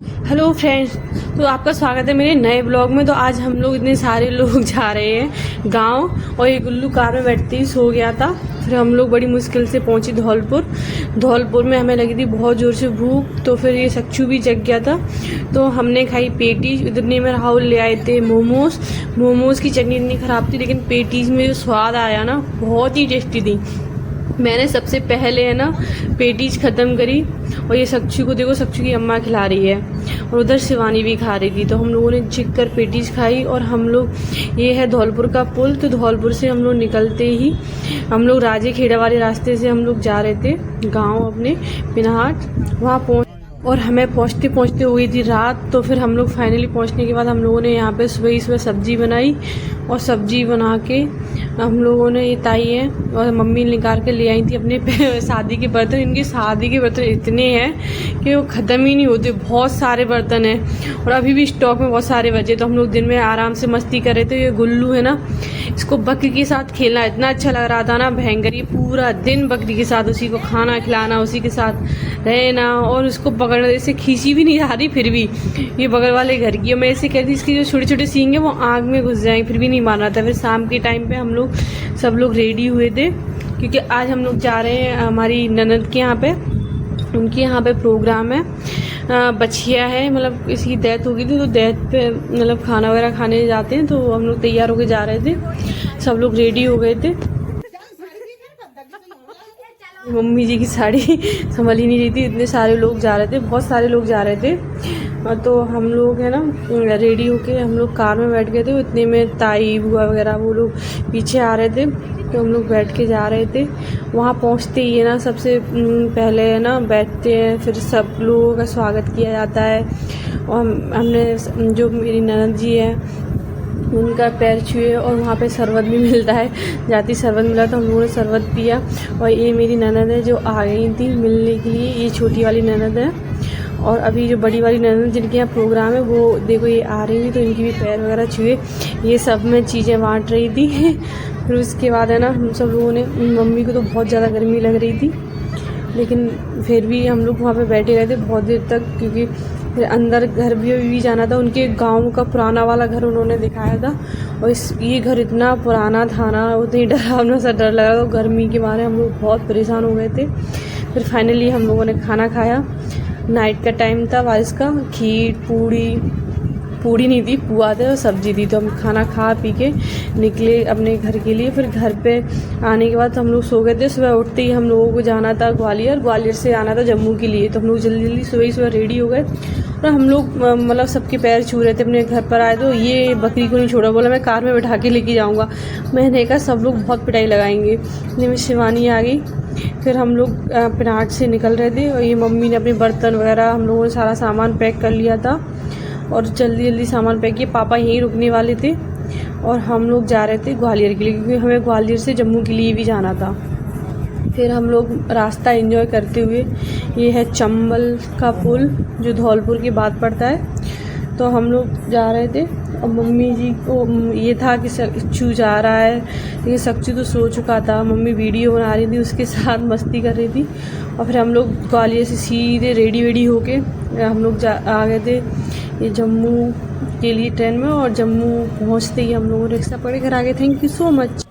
Hello friends, तो आपका स्वागत है मेरे नए ब्लॉग में। तो आज हम लोग इतने सारे लोग जा रहे हैं गांव, और ये गुल्लू कार में बैठते ही सो गया था। फिर हम लोग बड़ी मुश्किल से पहुंचे धौलपुर में हमें लगी थी बहुत ज़ोर से भूख, तो फिर ये सच्चू भी जग गया था। तो हमने खाई पेटीज। इतने में राहुल ले आए थे मोमोज़ की चटनी इतनी ख़राब थी, लेकिन पेटीज में जो स्वाद आया ना, बहुत ही टेस्टी थी। मैंने सबसे पहले है ना पेटीज ख़त्म करी, और ये सच्चू को देखो, सच्चू की अम्मा खिला रही है, और उधर शिवानी भी खा रही थी। तो हम लोगों ने चिक कर पेटीज खाई। और हम लोग, ये है धौलपुर का पुल, तो धौलपुर से हम लोग निकलते ही हम लोग राजे खेड़ा वाले रास्ते से हम लोग जा रहे थे गांव अपने पिनाहाट। वहाँ पहुँच, और हमें पहुँचते हो गई थी रात। तो फिर हम लोग फाइनली पहुँचने के बाद हम लोगों ने यहाँ पे सुबह सब्जी बनाई, और सब्जी बना के हम लोगों ने, ये ताई है और मम्मी निकाल के ले आई थी अपने शादी के बर्तन। इनकी शादी के बर्तन इतने हैं कि वो ख़त्म ही नहीं होते, बहुत सारे बर्तन हैं, और अभी भी स्टॉक में बहुत सारे बचे। तो हम लोग दिन में आराम से मस्ती कर रहे थे। ये गुल्लू है ना, इसको बकरी के साथ खेलना इतना अच्छा लग रहा था ना, भयंकर। ये पूरा दिन बकरी के साथ, उसी को खाना खिलाना, उसी के साथ रहना, और उसको पकड़ना। जैसे खींची भी नहीं जा रही, फिर भी ये बगल वाले घर की, मैं ऐसे कहती, इसकी जो छोटे छोटे सींग है वो आँख में घुस जाएंगे, फिर भी नहीं मार रहा था। फिर शाम के टाइम पे हम लोग सब लोग रेडी हुए थे, क्योंकि आज हम लोग जा रहे हैं हमारी ननद के यहाँ पे। उनके यहाँ पे प्रोग्राम है, बछिया है, मतलब इसकी डेथ हो गई थी, तो डेथ पे मतलब खाना वगैरह खाने जाते हैं। तो हम लोग तैयार होके जा रहे थे, सब लोग रेडी हो गए थे। मम्मी जी की साड़ी संभल ही नहीं रही थी, इतने सारे लोग जा रहे थे, बहुत सारे लोग जा रहे थे। तो हम लोग है ना रेडी होके हम लोग कार में बैठ गए थे। इतने में ताई बुआ वगैरह वो लोग पीछे आ रहे थे, तो हम लोग बैठ के जा रहे थे। वहाँ पहुँचते ही है ना, सबसे पहले है ना बैठते हैं, फिर सब लोगों का स्वागत किया जाता है। और हमने, जो मेरी ननद जी है, उनका पैर छुए, और वहाँ पे शरबत भी मिलता है, जाती शरबत मिला, तो हम लोगों ने शरबत पिया। और ये मेरी ननद है जो आ गई थी मिलने के लिए, ये छोटी वाली ननद है। और अभी जो बड़ी वाली ननद जिनके यहाँ प्रोग्राम है, वो देखो ये आ रही थी, तो इनकी भी पैर वगैरह छुए। ये सब में चीज़ें बांट रही थी। फिर उसके बाद है ना हम सब लोगों ने, मम्मी को तो बहुत ज़्यादा गर्मी लग रही थी, लेकिन फिर भी हम लोग वहाँ पे बैठे रहे थे बहुत देर तक, क्योंकि फिर अंदर घर भी जाना था। उनके गांव का पुराना वाला घर उन्होंने दिखाया था, और ये घर इतना पुराना था ना, उतनी डरावना सा डर लग रहा था। गर्मी के मारे हम लोग बहुत परेशान हो गए थे। फिर फाइनली हम लोगों ने खाना खाया। नाइट का टाइम था बारिश का, खीर पूड़ी नहीं थी, पुआ थे और सब्जी थी। तो हम खाना खा पी के निकले अपने घर के लिए। फिर घर पे आने के बाद हम लोग सो गए थे। सुबह उठते ही हम लोगों को जाना था ग्वालियर से आना था जम्मू के लिए। तो हम लोग जल्दी सुबह रेडी हो गए, और हम लोग मतलब सबके पैर छू रहे थे। अपने घर पर आए तो ये बकरी को नहीं छोड़ा, बोला मैं कार में बैठा के लेके जाऊँगा। मैंने कहा सब लोग बहुत पिटाई लगाएंगे। इतने शिवानी आ गई। फिर हम लोग पिनाट से निकल रहे थे, और ये मम्मी ने अपने बर्तन वगैरह, हम लोगों ने सारा सामान पैक कर लिया था, और जल्दी सामान पैक किया। पापा यहीं रुकने वाले थे, और हम लोग जा रहे थे ग्वालियर के लिए, क्योंकि हमें ग्वालियर से जम्मू के लिए भी जाना था। फिर हम लोग रास्ता एंजॉय करते हुए, ये है चंबल का पुल जो धौलपुर के बाद पड़ता है, तो हम लोग जा रहे थे। और मम्मी जी को ये था कि सच्चू जा रहा है, लेकिन सच्चू तो सो चुका था। मम्मी वीडियो बना रही थी, उसके साथ मस्ती कर रही थी। और फिर हम लोग ग्वालियर से सीधे रेडी होके हम लोग आ गए थे ये जम्मू के लिए ट्रेन में। और जम्मू पहुंचते ही हम लोगों ने रिक्शा पकड़े घर आ गए। Thank you so much.